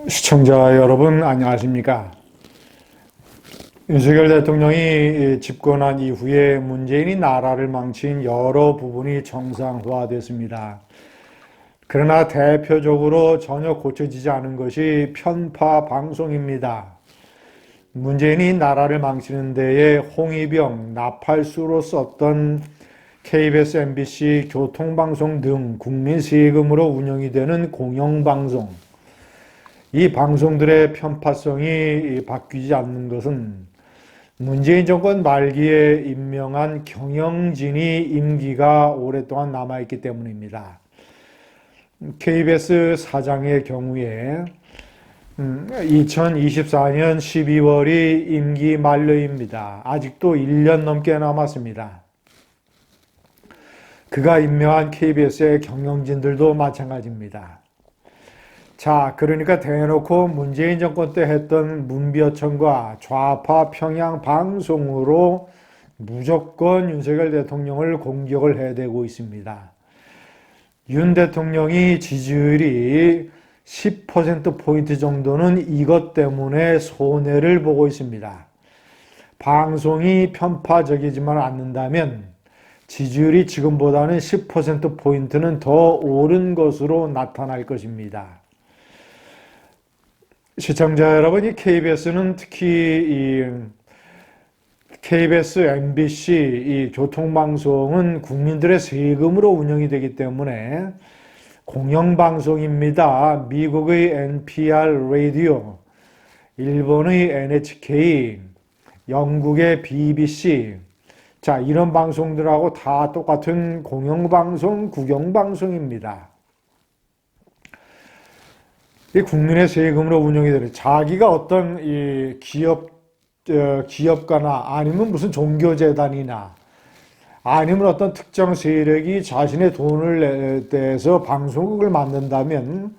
시청자 여러분 안녕하십니까? 윤석열 대통령이 집권한 이후에 문재인이 나라를 망친 여러 부분이 정상화됐습니다. 그러나 대표적으로 전혀 고쳐지지 않은 것이 편파 방송입니다. 문재인이 나라를 망치는 데에 홍위병, 나팔수로 썼던 KBS, MBC, 교통방송 등 국민 세금으로 운영이 되는 공영방송, 이 방송들의 편파성이 바뀌지 않는 것은 문재인 정권 말기에 임명한 경영진이 임기가 오랫동안 남아있기 때문입니다. KBS 사장의 경우에 2024년 12월이 임기 만료입니다. 아직도 1년 넘게 남았습니다. 그가 임명한 KBS의 경영진들도 마찬가지입니다. 자, 그러니까 대놓고 문재인 정권 때 했던 문비어천과 좌파 평양 방송으로 무조건 윤석열 대통령을 공격을 해대고 있습니다. 윤 대통령이 지지율이 10%포인트 정도는 이것 때문에 손해를 보고 있습니다. 방송이 편파적이지만 않는다면 지지율이 지금보다는 10%포인트는 더 오른 것으로 나타날 것입니다. 시청자 여러분, 이 KBS는 특히 KBS, MBC 이 교통방송은 국민들의 세금으로 운영이 되기 때문에 공영방송입니다. 미국의 NPR 라디오, 일본의 NHK, 영국의 BBC, 자, 이런 방송들하고 다 똑같은 공영방송, 국영방송입니다. 이 국민의 세금으로 운영이 되는, 자기가 어떤 이 기업가나 아니면 무슨 종교재단이나 아니면 어떤 특정 세력이 자신의 돈을 내서 방송국을 만든다면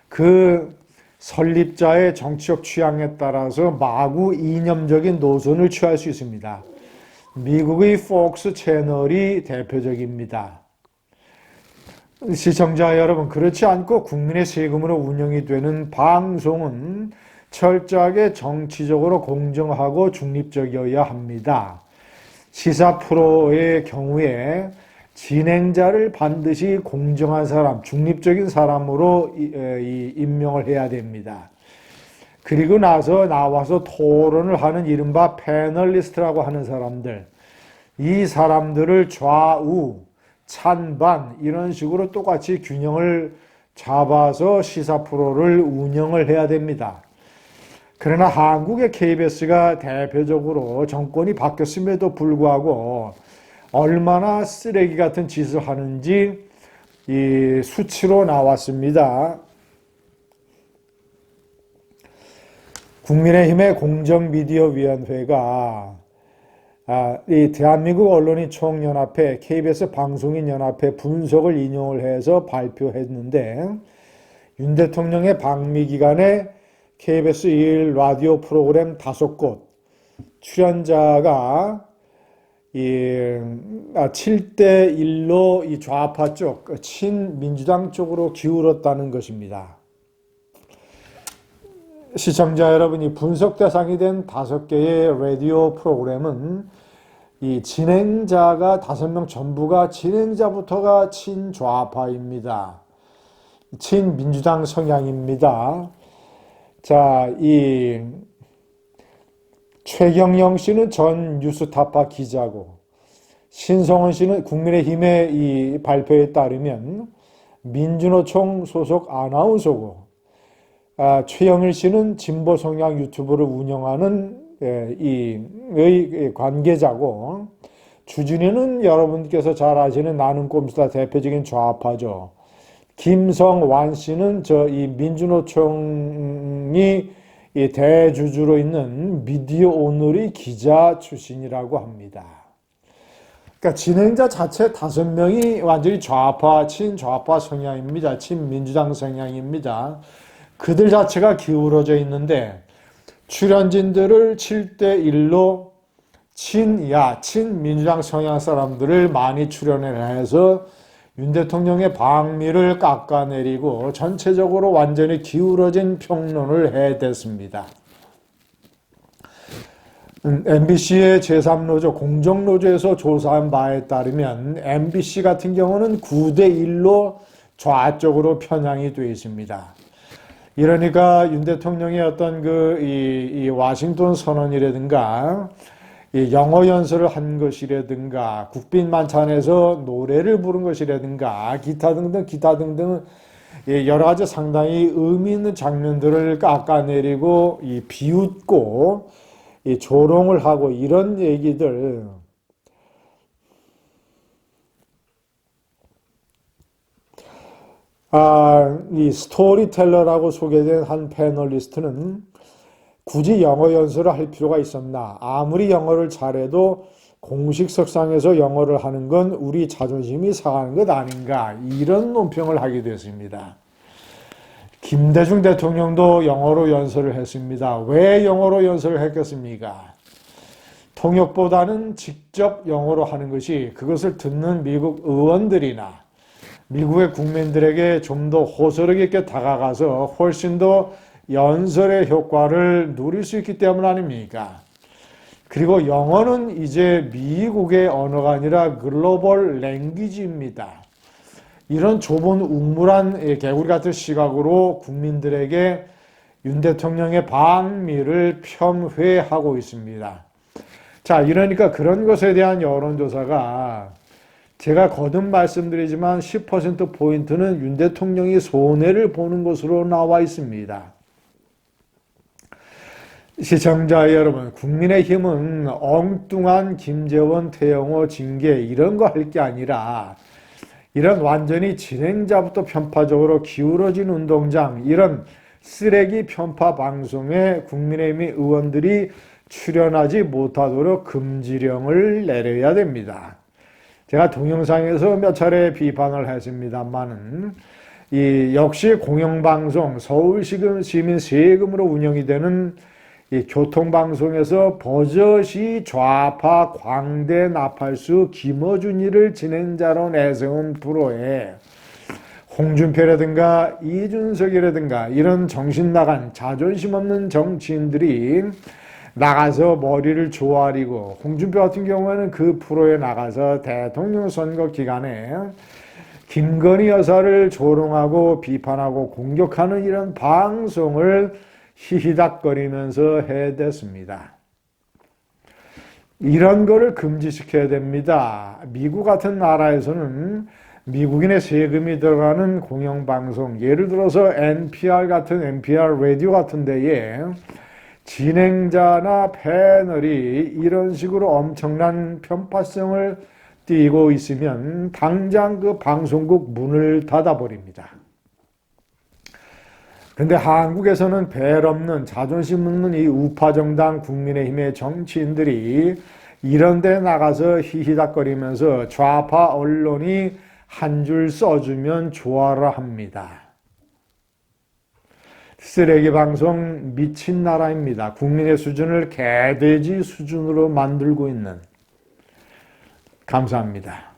그 설립자의 정치적 취향에 따라서 마구 이념적인 노선을 취할 수 있습니다. 미국의 폭스 채널이 대표적입니다. 시청자 여러분, 그렇지 않고 국민의 세금으로 운영이 되는 방송은 철저하게 정치적으로 공정하고 중립적이어야 합니다. 시사 프로의 경우에 진행자를 반드시 공정한 사람, 중립적인 사람으로 임명을 해야 됩니다. 그리고 나와서 토론을 하는 이른바 패널리스트라고 하는 사람들, 이 사람들을 좌우, 찬반 이런 식으로 똑같이 균형을 잡아서 시사 프로를 운영을 해야 됩니다. 그러나 한국의 KBS가 대표적으로 정권이 바뀌었음에도 불구하고 얼마나 쓰레기 같은 짓을 하는지 이 수치로 나왔습니다. 국민의힘의 공정미디어위원회가 이 대한민국 언론인 총연합회, KBS 방송인연합회 분석을 인용을 해서 발표했는데, 윤 대통령의 방미 기간에 KBS 1 라디오 프로그램 5곳 출연자가 7대1로 이 좌파 쪽, 친민주당 쪽으로 기울었다는 것입니다. 시청자 여러분이 분석 대상이 된 5개의 라디오 프로그램은 이 진행자가 5명 전부가 진행자부터가 친좌파입니다. 친민주당 성향입니다. 자, 이 최경영 씨는 전 뉴스타파 기자고, 신성원 씨는 국민의힘의 이 발표에 따르면 민주노총 소속 아나운서고, 최영일 씨는 진보 성향 유튜브를 운영하는 의 관계자고, 주진우는 여러분께서 잘 아시는 나는 꼼수다 대표적인 좌파죠. 김성완 씨는 이 민주노총이 대주주로 있는 미디어 오늘의 기자 출신이라고 합니다. 그러니까 진행자 자체 5명이 완전히 좌파, 친좌파 성향입니다. 친민주당 성향입니다. 그들 자체가 기울어져 있는데 출연진들을 7대1로 친민주당 성향 사람들을 많이 출연을 해서 윤 대통령의 방미를 깎아내리고 전체적으로 완전히 기울어진 평론을 해댔습니다. MBC의 제3노조 공정노조에서 조사한 바에 따르면 MBC 같은 경우는 9대1로 좌쪽으로 편향이 되어 있습니다. 이러니까 윤 대통령의 어떤 이 워싱턴 선언이라든가 이 영어 연설을 한 것이라든가 국빈 만찬에서 노래를 부른 것이라든가 기타 등등 여러 가지 상당히 의미 있는 장면들을 깎아내리고 비웃고 조롱을 하고 이런 얘기들 이 스토리텔러라고 소개된 한 패널리스트는 굳이 영어 연설을 할 필요가 있었나? 아무리 영어를 잘해도 공식 석상에서 영어를 하는 건 우리 자존심이 상하는 것 아닌가? 이런 논평을 하게 됐습니다. 김대중 대통령도 영어로 연설을 했습니다. 왜 영어로 연설을 했겠습니까? 통역보다는 직접 영어로 하는 것이 그것을 듣는 미국 의원들이나 미국의 국민들에게 좀 더 호소력 있게 다가가서 훨씬 더 연설의 효과를 누릴 수 있기 때문 아닙니까? 그리고 영어는 이제 미국의 언어가 아니라 글로벌 랭귀지입니다. 이런 좁은 우물한 개구리 같은 시각으로 국민들에게 윤 대통령의 방미를 폄훼하고 있습니다. 자, 이러니까 그런 것에 대한 여론조사가 제가 거듭 말씀드리지만 10%포인트는 윤 대통령이 손해를 보는 것으로 나와 있습니다. 시청자 여러분, 국민의힘은 엉뚱한 김재원, 태영호 징계 이런 거 할 게 아니라 이런 완전히 진행자부터 편파적으로 기울어진 운동장, 이런 쓰레기 편파 방송에 국민의힘 의원들이 출연하지 못하도록 금지령을 내려야 됩니다. 제가 동영상에서 몇 차례 비판을 했습니다만은 역시 공영방송, 서울시민 세금으로 운영이 되는 이 교통방송에서 버젓이 좌파 광대 나팔수 김어준이를 진행자로 내세운 프로에 홍준표라든가 이준석이라든가 이런 정신 나간 자존심 없는 정치인들이 나가서 머리를 조아리고, 홍준표 같은 경우에는 그 프로에 나가서 대통령 선거 기간에 김건희 여사를 조롱하고 비판하고 공격하는 이런 방송을 히히닥거리면서 해댔습니다. 이런 거를 금지시켜야 됩니다. 미국 같은 나라에서는 미국인의 세금이 들어가는 공영방송, 예를 들어서 NPR 같은 NPR 라디오 같은 데에 진행자나 패널이 이런 식으로 엄청난 편파성을 띠고 있으면 당장 그 방송국 문을 닫아버립니다. 근데 한국에서는 벨 없는 자존심 없는 이 우파정당 국민의힘의 정치인들이 이런 데 나가서 히히닥거리면서 좌파 언론이 한 줄 써주면 좋아라 합니다. 쓰레기 방송 미친 나라입니다. 국민의 수준을 개돼지 수준으로 만들고 있는. 감사합니다.